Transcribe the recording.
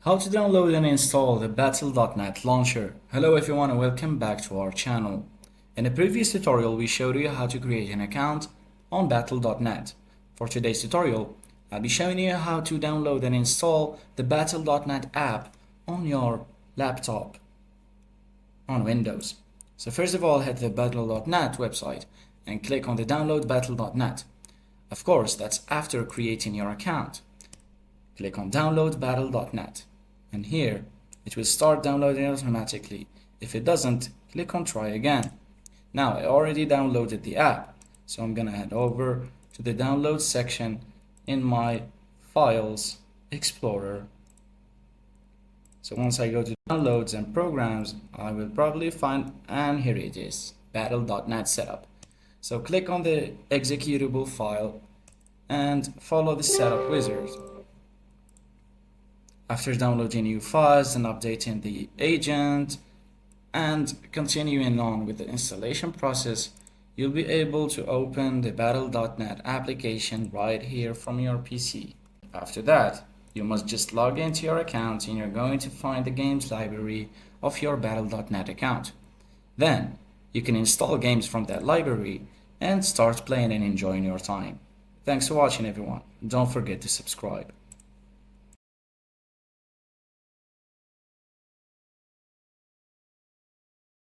How to download and install the Battle.net launcher. Hello everyone and welcome back to our channel. In a previous tutorial we showed you how to create an account on Battle.net. For today's tutorial, I'll be showing you how to download and install the Battle.net app on your laptop on Windows. So first of all, head to the Battle.net website and click on the download Battle.net. Of course, that's after creating your account. Click on download Battle.net and here it will start downloading automatically. If it doesn't, click on try again. Now I already downloaded the app, so I'm gonna head over to the download section in my files explorer. So once I go to downloads and programs, I will probably find, and here it is, Battle.net setup. So click on the executable file and follow the setup wizard. After downloading new files and updating the agent and continuing on with the installation process, you'll be able to open the Battle.net application right here from your PC. After that, you must just log into your account and you're going to find the games library of your Battle.net account. Then, you can install games from that library and start playing and enjoying your time. Thanks for watching everyone. Don't forget to subscribe.